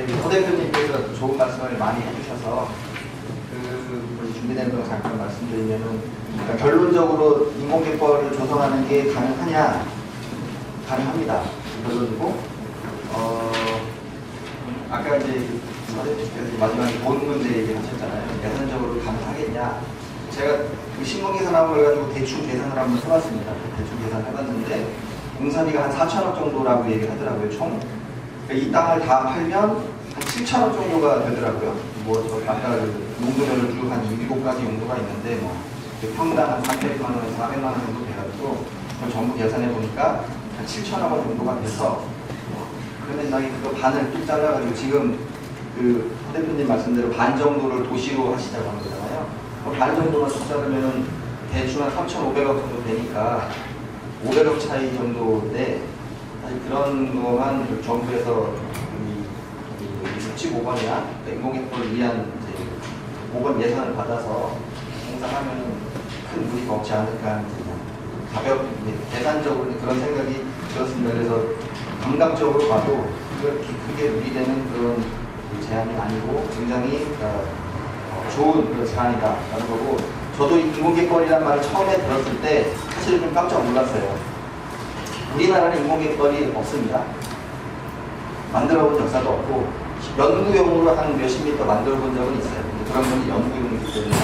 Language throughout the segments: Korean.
서 대표님께서 좋은 말씀을 많이 해주셔서 준비된 거 잠깐 말씀드리면은, 그러니까 결론적으로 인공개발을 조성하는 게 가능하냐? 가능합니다. 결론이고, 아까 이제 서 대표님께서 마지막에 본 문제 얘기하셨잖아요. 예산적으로 가능하겠냐? 제가 그 신문 계산함을 가지고 대충 계산을 한번 해봤습니다. 대충 계산해봤는데 공사비가 한 4천억 정도라고 얘기를 하더라고요, 총. 그러니까 이 땅을 다 팔면 한 7천억 정도가 되더라고요. 뭐, 저 아까 용도별로 쭉 한 7가지 용도가 있는데, 뭐, 평당 한 300만원, 400만원 정도 돼가지고, 그걸 전부 계산해 보니까 한 7천억 원 정도가 돼서, 그러면 나이 그거 반을 뚝 잘라가지고 지금 서 대표님 말씀대로 반 정도를 도시로 하시자고 하는 거잖아요. 반 정도만 뚝 자르면은 대충 한 3,500억 정도 되니까 500억 차이 정도인데, 사실 그런 거만 정부에서 65번이나 인공개발을 위한 이제 5번 예산을 받아서 공사하면은 큰 무리가 없지 않을까, 가볍게 계산적으로 그런 생각이 들었습니다. 그래서 감각적으로 봐도 그렇게 크게 무리되는 그런 제안이 아니고 굉장히 좋은 그런 제안이다라는 거고, 저도 인공개발이라는 말을 처음에 들었을 때 사실 좀 깜짝 놀랐어요. 우리나라는 인공개발이 없습니다. 만들어 본 역사도 없고, 연구용으로 한 몇십 미터 만들어 본 적은 있어요. 그런 건 연구용이기 때문에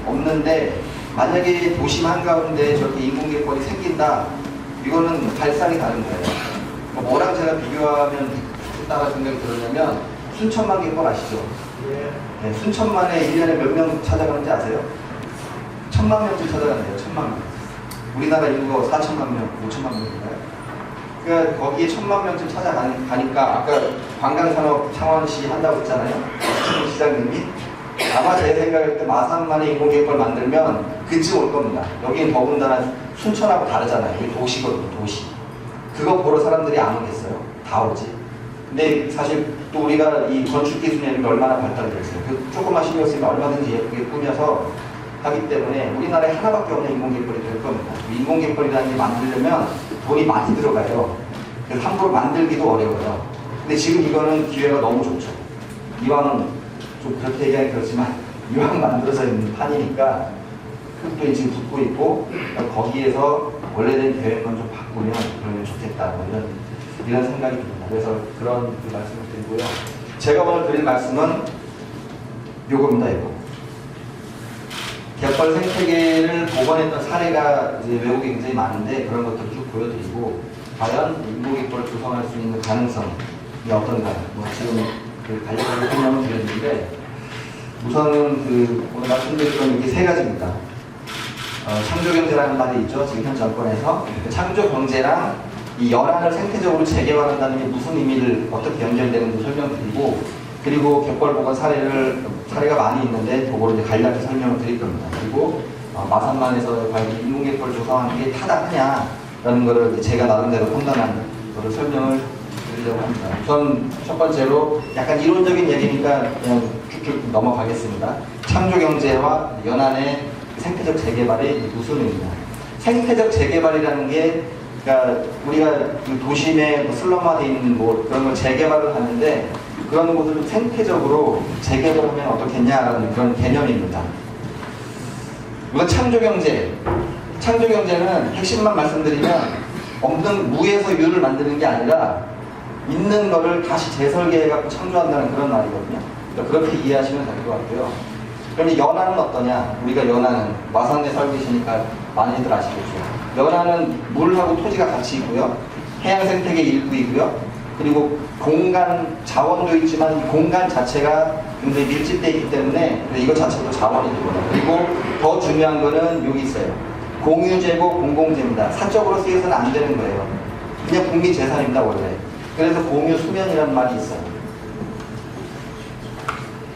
없는데, 만약에 도심 한가운데 저렇게 인공개발이 생긴다, 이거는 발상이 다른 거예요. 뭐랑 제가 비교하면 좋다는 생각이 들었냐면, 순천만 개발 아시죠? 네, 순천만에 1년에 몇 명 찾아가는지 아세요? 1,000만 명쯤 찾아간대요. 1,000만 명. 우리나라 인구가 4천만 명, 5천만 명인가요? 그러니까 거기에 1,000만 명쯤 찾아가니까, 아까 관광산업 창원시 한다고 했잖아요. 시장님이. 아마 제 생각할 때 마산만에 인공개발 만들면 그쯤 올 겁니다. 여기는 더군다나 순천하고 다르잖아요. 여기 도시거든요, 도시. 그거 보러 사람들이 안 오겠어요? 다 오지. 근데 사실 또 우리가 이 건축 기술이 얼마나 발달되어 있어요. 그 조금만 신경 쓰면 얼마든지 예쁘게 꾸며서 하기 때문에 우리나라에 하나밖에 없는 인공개발이 될 겁니다. 인공개발이라는 게 만들려면 돈이 많이 들어가요. 그래서 함부로 만들기도 어려워요. 근데 지금 이거는 기회가 너무 좋죠. 이왕 좀 그렇게 얘기하기 그렇지만 이왕 만들어져 있는 판이니까 흙도 지금 붙고 있고, 거기에서 원래된 계획만 좀 바꾸면 그러면 좋겠다, 이런 생각이 듭니다. 그래서 그런 말씀을 드리고요. 제가 오늘 드릴 말씀은 요겁니다. 이거. 개발 생태계를 복원했던 사례가 이제 외국에 굉장히 많은데, 그런 것들을 쭉 보여드리고, 과연 인공개발을 조성할 수 있는 가능성이 어떤가, 지금 간략하게 설명을 드렸는데, 우선은 오늘 말씀드렸던 이게 세 가지입니다. 창조경제라는 말이 있죠. 지금 현 정권에서. 창조경제랑 이 연안을 생태적으로 재개발한다는 게 무슨 의미를 어떻게 연결되는지 설명드리고, 그리고 갯벌복원 사례가 많이 있는데 그거를 이제 간략히 설명을 드릴 겁니다. 그리고 마산만에서 과연 인공개발을 조성하는 게 타당하냐라는 거를 제가 나름대로 판단한 거를 설명을 드리려고 합니다. 우선 첫 번째로 약간 이론적인 얘기니까 그냥 쭉쭉 넘어가겠습니다. 창조경제와 연안의 생태적 재개발이 무슨 의미냐. 생태적 재개발이라는 게, 그러니까 우리가 도심에 슬럼화되어 있는 그런 걸 재개발을 하는데, 그런 곳을 생태적으로 재개발하면 어떻겠냐라는 그런 개념입니다. 우선 창조경제는 핵심만 말씀드리면, 없는 무에서 유를 만드는 게 아니라 있는 거를 다시 재설계해갖고 창조한다는 그런 말이거든요. 그러니까 그렇게 이해하시면 될 것 같고요. 그럼 연안은 어떠냐? 우리가 연안은 마산에 살고 계시니까 많이들 아시겠죠. 연안은 물하고 토지가 같이 있고요. 해양 생태계 일부이고요. 그리고 공간, 자원도 있지만 공간 자체가 굉장히 밀집되어 있기 때문에 이것 자체도 자원이 되거든요. 그리고 더 중요한 거는 여기 있어요. 공유재고 공공재입니다. 사적으로 쓰여서는 안 되는 거예요. 그냥 국민재산입니다, 원래. 그래서 공유수면이라는 말이 있어요.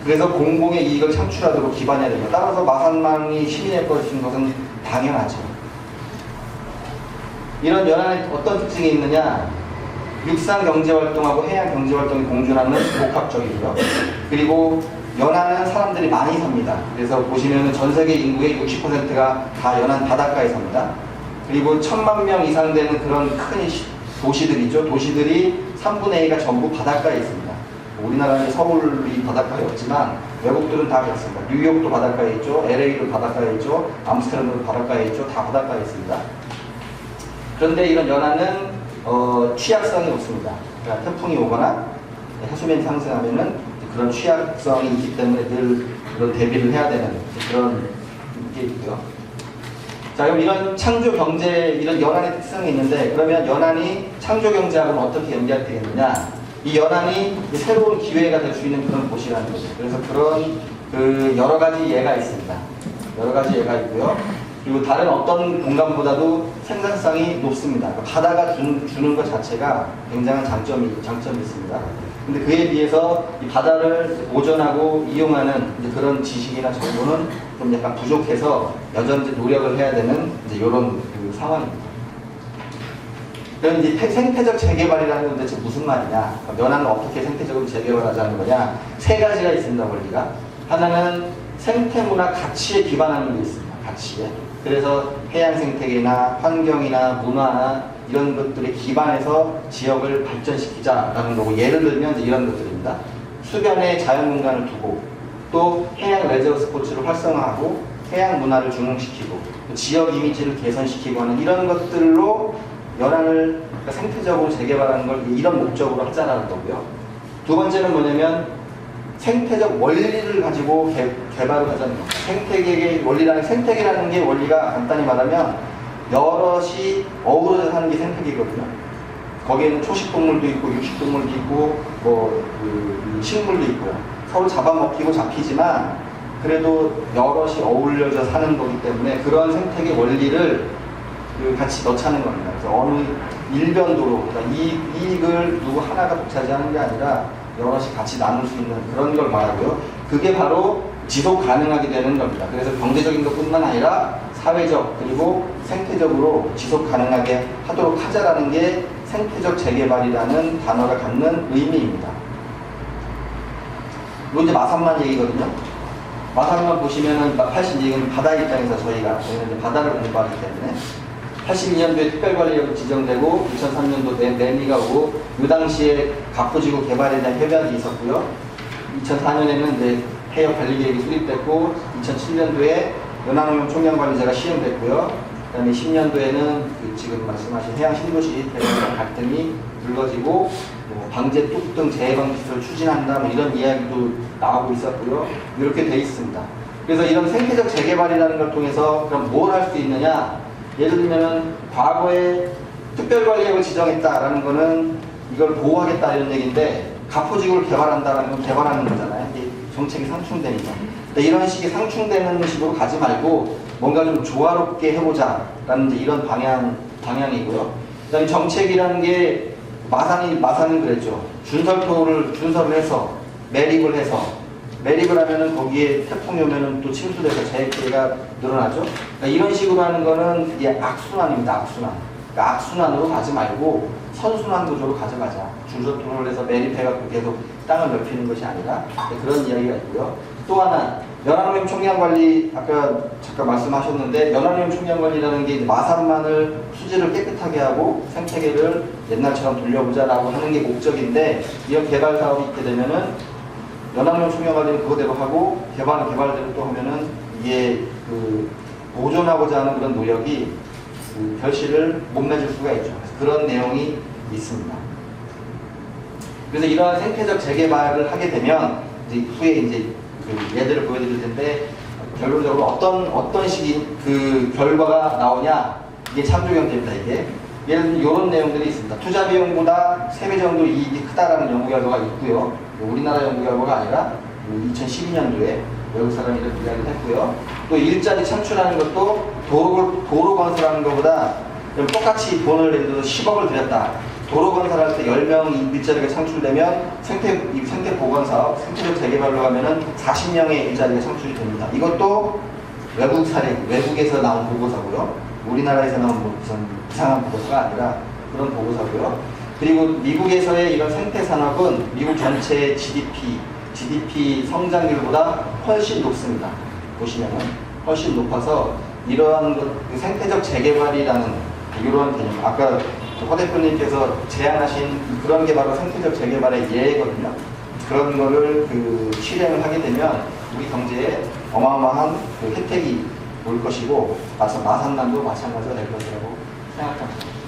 그래서 공공의 이익을 창출하도록 기반해야 됩니다. 따라서 마산망이 시민의 것인 것은 당연하죠. 이런 연안에 어떤 특징이 있느냐? 육상 경제활동하고 해양 경제활동이 공존하는 복합적이고요. 그리고 연안은 사람들이 많이 삽니다. 그래서 보시면 전 세계 인구의 60%가 다 연안 바닷가에 삽니다. 그리고 1,000만 명 이상 되는 그런 큰 도시들이죠. 도시들이 3분의 2가 전부 바닷가에 있습니다. 우리나라는 서울이 바닷가에 없지만 외국들은 다 그렇습니다. 뉴욕도 바닷가에 있죠. LA도 바닷가에 있죠. 암스테르담도 바닷가에 있죠. 다 바닷가에 있습니다. 그런데 이런 연안은 취약성이 높습니다. 그러니까 태풍이 오거나 해수면이 상승하면은 그런 취약성이 있기 때문에 늘 그런 대비를 해야 되는 그런 게 있고요. 자, 그럼 이런 창조 경제, 이런 연안의 특성이 있는데, 그러면 연안이 창조 경제하고는 어떻게 연결되겠느냐? 이 연안이 새로운 기회가 될 수 있는 그런 곳이라는 거죠. 그래서 그런 여러 가지 예가 있습니다. 여러 가지 예가 있고요. 그리고 다른 어떤 공간보다도 생산성이 높습니다. 그러니까 바다가 주는 것 자체가 굉장한 장점이 있습니다. 근데 그에 비해서 이 바다를 보존하고 이용하는 이제 그런 지식이나 정보는 좀 약간 부족해서 여전히 노력을 해야 되는 이제 이런 그 상황입니다. 그럼 이제 생태적 재개발이라는 건 대체 무슨 말이냐? 연안을 어떻게 생태적으로 재개발하자는 거냐? 세 가지가 있습니다, 원리가. 하나는 생태문화 가치에 기반하는 게 있습니다, 가치에. 그래서 해양 생태계나 환경이나 문화나 이런 것들에 기반해서 지역을 발전시키자라는 거고, 예를 들면 이제 이런 것들입니다. 수변에 자연 공간을 두고, 또 해양 레저 스포츠를 활성화하고, 해양 문화를 중흥시키고, 지역 이미지를 개선시키고 하는 이런 것들로 연안을 그러니까 생태적으로 재개발하는 걸 이런 목적으로 하자라는 거고요. 두 번째는 뭐냐면 생태적 원리를 가지고 개발을 하자는 겁니다. 생태계의 원리라는, 생태계라는 게 원리가 간단히 말하면 여럿이 어우러져 사는 게 생태계거든요. 거기에는 초식동물도 있고 육식동물도 있고 식물도 있고요. 서로 잡아먹히고 잡히지만 그래도 여럿이 어울려져 사는 거기 때문에 그런 생태계 원리를 같이 넣자는 겁니다. 그래서 어느 일변도로, 그러니까 이익을 누구 하나가 독차지하는 게 아니라 여럿이 같이 나눌 수 있는 그런 걸 말하고요. 그게 바로 지속 가능하게 되는 겁니다. 그래서 경제적인 것뿐만 아니라 사회적 그리고 생태적으로 지속 가능하게 하도록 하자라는 게 생태적 재개발이라는 단어가 갖는 의미입니다. 이건 이제 마산만 얘기거든요. 마산만 보시면은 82년은 바다 입장에서 저희는 이제 바다를 공부하기 때문에 82년도에 특별관리역이 지정되고 2003년도 내미가 오고 이 당시에 갑부지구 개발에 대한 협약이 있었고요. 2004년에는 이제 해역 관리계획이 수립됐고 2007년도에 연안오염 총량관리제가 시행됐고요. 그 다음에 10년도에는 지금 말씀하신 해양 신도시 대전 갈등이 불거지고 방제 뚝등 재해방 기술을 추진한다 이런 이야기도 나오고 있었고요. 이렇게 돼 있습니다. 그래서 이런 생태적 재개발이라는 걸 통해서 그럼 뭘 할 수 있느냐? 예를 들면은 과거에 특별관리역을 지정했다라는 거는 이걸 보호하겠다 이런 얘기인데 갑포지구를 개발한다라는 건 개발하는 거잖아요. 이게 정책이 상충되니까. 이런 식의 상충되는 식으로 가지 말고 뭔가 좀 조화롭게 해보자라는 이런 방향이고요. 그 다음에 정책이라는 게 마산은 그랬죠. 준설을 해서 매립을 하면은 거기에 태풍이 오면은 또 침수돼서 재해 피해가 늘어나죠. 그러니까 이런 식으로 하는 거는 이게 악순환입니다. 악순환. 그러니까 악순환으로 가지 말고 선순환 구조로 가져가자. 준설토를 해서 매립해갖고 계속 땅을 넓히는 것이 아니라 그런 이야기가 있고요. 또 하나 연안오염 총량관리 아까 잠깐 말씀하셨는데 연안오염 총량관리라는 게 마산만을 수질을 깨끗하게 하고 생태계를 옛날처럼 돌려보자라고 하는 게 목적인데 이런 개발 사업이 있게 되면은 연안오염 총량관리는 그거대로 하고 개발은 개발대로 또 하면은 이게 보존하고자 하는 그런 노력이 결실을 못 맺을 수가 있죠. 그런 내용이 있습니다. 그래서 이러한 생태적 재개발을 하게 되면 이제 후에 이제 예들을 보여드릴 텐데 결론적으로 어떤 식의 결과가 나오냐 이게 창조경제입니다. 이게 예를 들면 이런 내용들이 있습니다. 투자 비용보다 3배 정도 이익이 크다라는 연구 결과가 있고요. 우리나라 연구 결과가 아니라 2012년도에 외국 사람이 이렇게 이야기를 했고요. 또 일자리 창출하는 것도 도로 건설하는 것보다 똑같이 돈을 예를 들어서 10억을 들였다. 도로 건설할 때 10명 일자리가 창출되면 생태 보건 사업, 생태적 재개발로 하면은 40명의 일자리가 창출이 됩니다. 이것도 외국 사례, 외국에서 나온 보고서고요. 우리나라에서 나온 무슨 이상한 보고서가 아니라 그런 보고서고요. 그리고 미국에서의 이런 생태 산업은 미국 전체 GDP 성장률보다 훨씬 높습니다. 보시면은 훨씬 높아서 이러한 생태적 재개발이라는 이런 개념, 아까 허 대표님께서 제안하신 그런 게 바로 생태적 재개발의 예거든요. 그런 거를 그 실행을 하게 되면 우리 경제에 어마어마한 그 혜택이 올 것이고 마산남도 마찬가지가 될 것이라고 생각합니다.